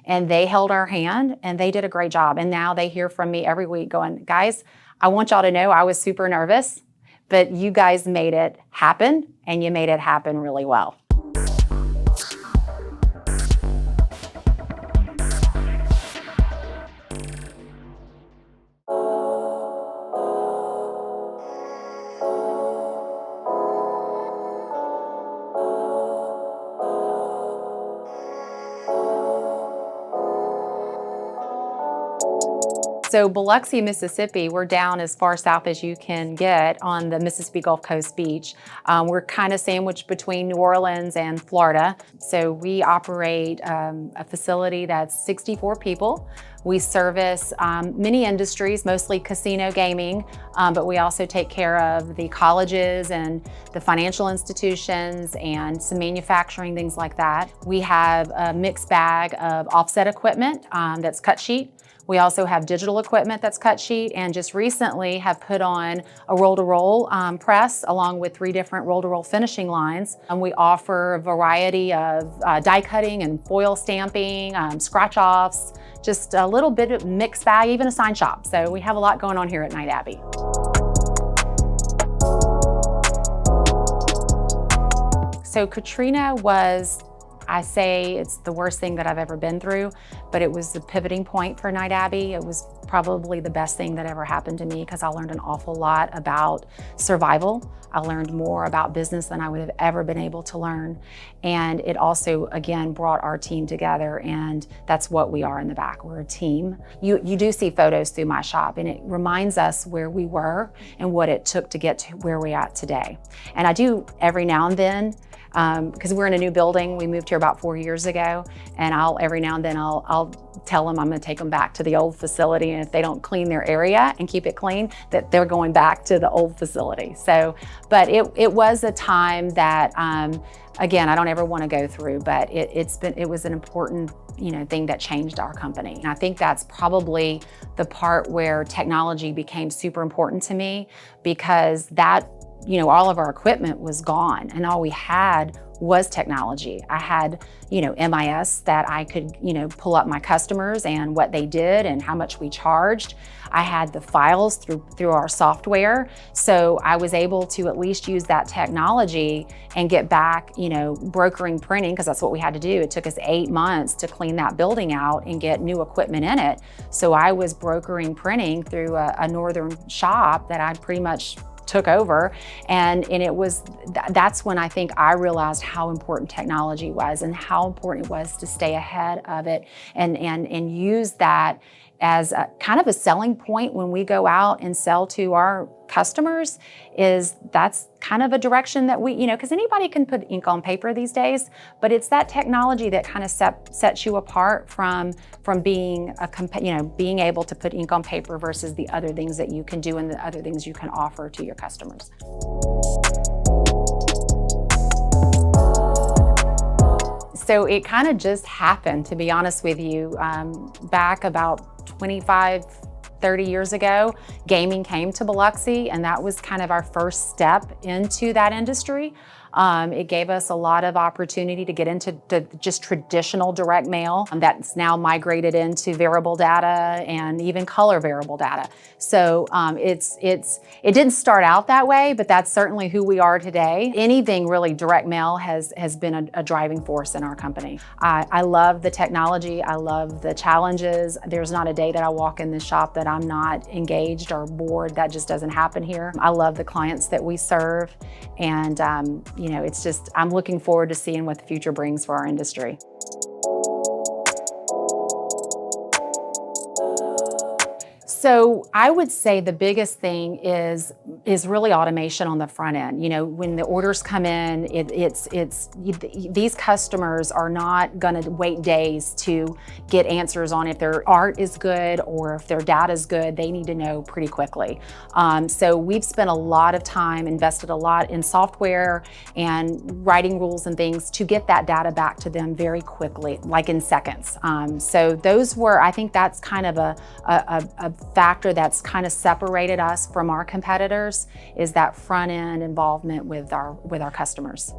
and they held our hand and they did a great job. And now they hear from me every week going, guys, I want y'all to know I was super nervous, but you guys made it happen, and you made it happen really well. So Biloxi, Mississippi, we're down as far south as you can get on the Mississippi Gulf Coast beach. We're kind of sandwiched between New Orleans and Florida. So we operate a facility that's 64 people. We service many industries, mostly casino gaming, but we also take care of the colleges and the financial institutions and some manufacturing, things like that. We have a mixed bag of offset equipment that's cut sheet. We also have digital equipment that's cut sheet, and just recently have put on a roll-to-roll press along with 3 different roll-to-roll finishing lines. And we offer a variety of die cutting and foil stamping, scratch-offs, just a little bit of mixed bag, even a sign shop. So we have a lot going on here at Knight Abbey. So Katrina was, I say it's the worst thing that I've ever been through, but it was the pivoting point for Knight Abbey. It was probably the best thing that ever happened to me because I learned an awful lot about survival. I learned more about business than I would have ever been able to learn. And it also, again, brought our team together, and that's what we are in the back. We're a team. You do see photos through my shop, and it reminds us where we were and what it took to get to where we're at today. And I do every now and then, because we're in a new building. We moved here about 4 years ago, and every now and then I'll tell them I'm going to take them back to the old facility, and if they don't clean their area and keep it clean, that they're going back to the old facility. So, but it was a time that, again, I don't ever want to go through, but it was an important thing that changed our company. And I think that's probably the part where technology became super important to me, because that, all of our equipment was gone and all we had was technology. I had, MIS that I could, pull up my customers and what they did and how much we charged. I had the files through our software. So I was able to at least use that technology and get back, brokering printing, because that's what we had to do. It took us 8 months to clean that building out and get new equipment in it. So I was brokering printing through a northern shop that I pretty much took over, and that's when I think I realized how important technology was and how important it was to stay ahead of it and use that as a kind of a selling point when we go out and sell to our customers. That's kind of a direction that we, because anybody can put ink on paper these days, but it's that technology that kind of sets you apart from being being able to put ink on paper versus the other things that you can do and the other things you can offer to your customers. So it kind of just happened, to be honest with you. Back about 25, 30 years ago, gaming came to Biloxi, and that was kind of our first step into that industry. It gave us a lot of opportunity to get into just traditional direct mail that's now migrated into variable data and even color variable data. So it didn't start out that way, but that's certainly who we are today. Anything really direct mail has been a driving force in our company. I love the technology. I love the challenges. There's not a day that I walk in this shop that I'm not engaged or bored. That just doesn't happen here. I love the clients that we serve, and it's just, I'm looking forward to seeing what the future brings for our industry. So I would say the biggest thing is really automation on the front end. When the orders come in, these customers are not going to wait days to get answers on if their art is good or if their data is good. They need to know pretty quickly. So we've spent a lot of time, invested a lot in software and writing rules and things to get that data back to them very quickly, like in seconds. So I think that's kind of a factor that's kind of separated us from our competitors, is that front end involvement with our customers.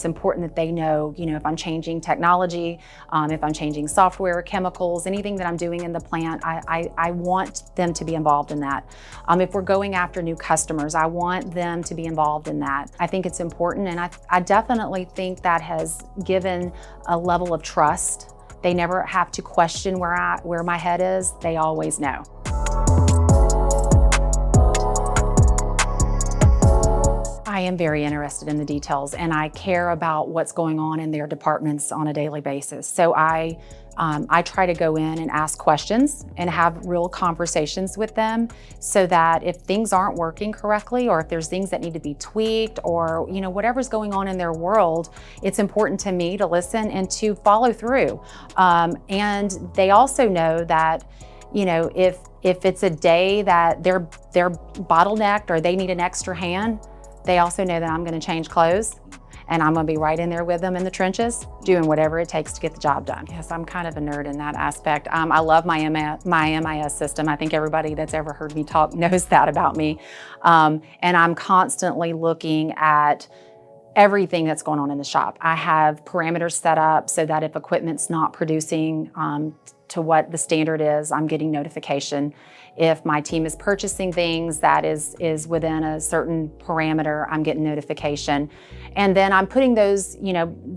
It's important that they know, if I'm changing technology, if I'm changing software, chemicals, anything that I'm doing in the plant, I want them to be involved in that. If we're going after new customers, I want them to be involved in that. I think it's important, and I definitely think that has given a level of trust. They never have to question where my head is. They always know. I am very interested in the details, and I care about what's going on in their departments on a daily basis. So I try to go in and ask questions and have real conversations with them so that if things aren't working correctly, or if there's things that need to be tweaked, or whatever's going on in their world, it's important to me to listen and to follow through. And they also know that if it's a day that they're bottlenecked or they need an extra hand, they also know that I'm going to change clothes, and I'm going to be right in there with them in the trenches, doing whatever it takes to get the job done. Yes, I'm kind of a nerd in that aspect. I love my MIS system. I think everybody that's ever heard me talk knows that about me. And I'm constantly looking at everything that's going on in the shop. I have parameters set up so that if equipment's not producing to what the standard is, I'm getting notification. If my team is purchasing things that is within a certain parameter, I'm getting notification. And then I'm putting those,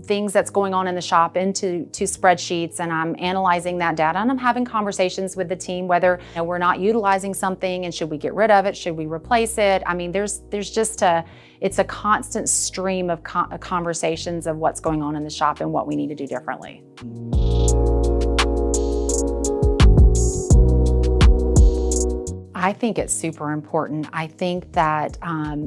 things that's going on in the shop into spreadsheets, and I'm analyzing that data, and I'm having conversations with the team whether we're not utilizing something and should we get rid of it, should we replace it? I mean, there's just it's a constant stream of conversations of what's going on in the shop and what we need to do differently. I think it's super important. I think that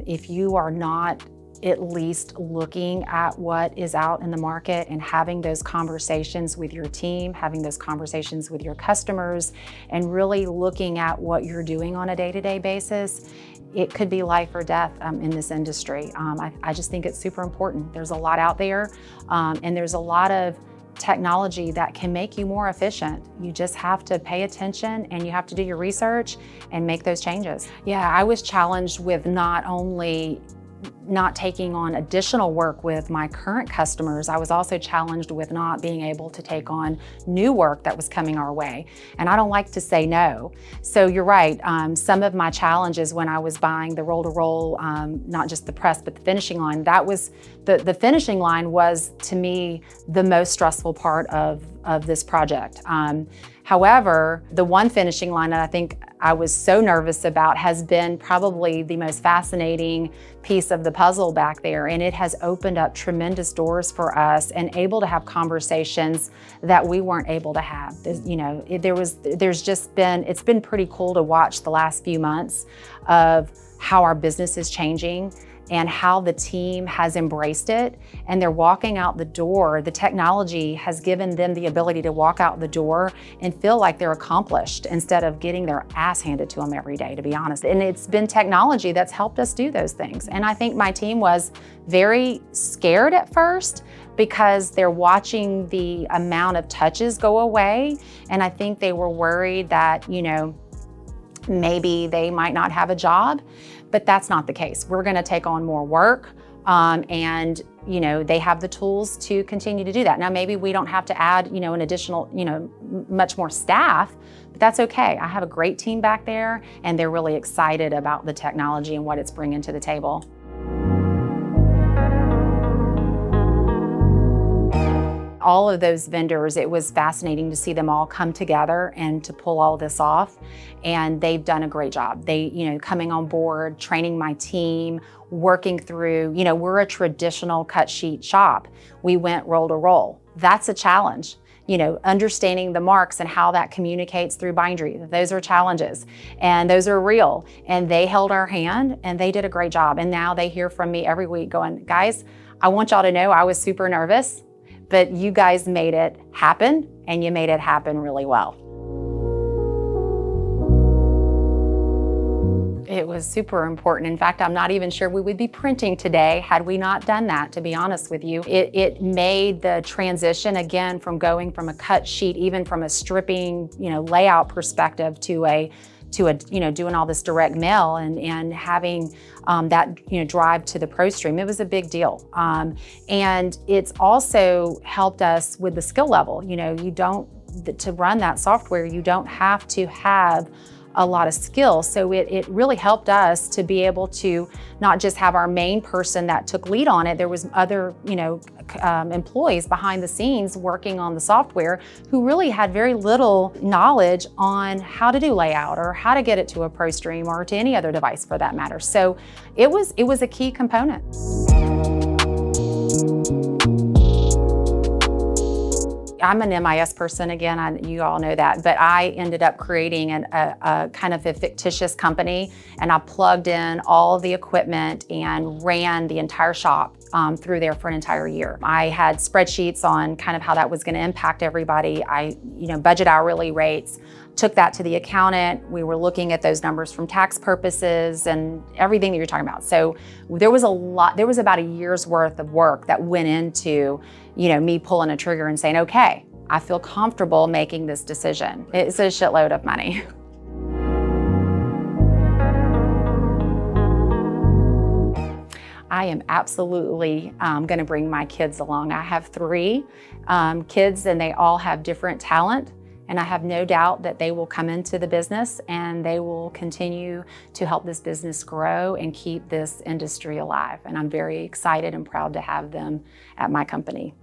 if you are not at least looking at what is out in the market and having those conversations with your team, having those conversations with your customers, and really looking at what you're doing on a day-to-day basis, it could be life or death in this industry. I just think it's super important. There's a lot out there, and there's a lot of technology that can make you more efficient. You just have to pay attention, and you have to do your research and make those changes. Yeah, I was challenged with not only not taking on additional work with my current customers, I was also challenged with not being able to take on new work that was coming our way. And I don't like to say no. So you're right, some of my challenges when I was buying the roll-to-roll, not just the press, but the finishing line, that was, the finishing line was, to me, the most stressful part of this project. However, the one finishing line that I think I was so nervous about has been probably the most fascinating piece of the puzzle back there, and it has opened up tremendous doors for us and able to have conversations that we weren't able to have. It's been pretty cool to watch the last few months of how our business is changing and how the team has embraced it, and they're walking out the door. The technology has given them the ability to walk out the door and feel like they're accomplished instead of getting their ass handed to them every day, to be honest. And it's been technology that's helped us do those things. And I think my team was very scared at first because they're watching the amount of touches go away. And I think they were worried that, maybe they might not have a job. But that's not the case. We're gonna take on more work, and they have the tools to continue to do that. Now, maybe we don't have to add an additional, much more staff, but that's okay. I have a great team back there, and they're really excited about the technology and what it's bringing to the table. All of those vendors, it was fascinating to see them all come together and to pull all this off. And they've done a great job. They, coming on board, training my team, working through, we're a traditional cut sheet shop. We went roll to roll. That's a challenge. Understanding the marks and how that communicates through bindery. Those are challenges, and those are real. And they held our hand, and they did a great job. And now they hear from me every week going, guys, I want y'all to know I was super nervous, but you guys made it happen, and you made it happen really well. It was super important. In fact, I'm not even sure we would be printing today had we not done that, to be honest with you. It made the transition, again, from going from a cut sheet, even from a stripping, layout perspective, to a doing all this direct mail and having that drive to the pro stream. It was a big deal. And it's also helped us with the skill level. To run that software, you don't have to have a lot of skill. So it really helped us to be able to not just have our main person that took lead on it. There was other, employees behind the scenes working on the software who really had very little knowledge on how to do layout or how to get it to a pro stream or to any other device for that matter. So it was a key component. I'm an MIS person again, you all know that, but I ended up creating a kind of a fictitious company, and I plugged in all of the equipment and ran the entire shop through there for an entire year. I had spreadsheets on kind of how that was going to impact everybody. I budget hourly rates, took that to the accountant. We were looking at those numbers from tax purposes and everything that you're talking about. So there was about a year's worth of work that went into me pulling a trigger and saying, okay, I feel comfortable making this decision. It's a shitload of money. I am absolutely going to bring my kids along. I have 3 kids, and they all have different talent. And I have no doubt that they will come into the business and they will continue to help this business grow and keep this industry alive. And I'm very excited and proud to have them at my company.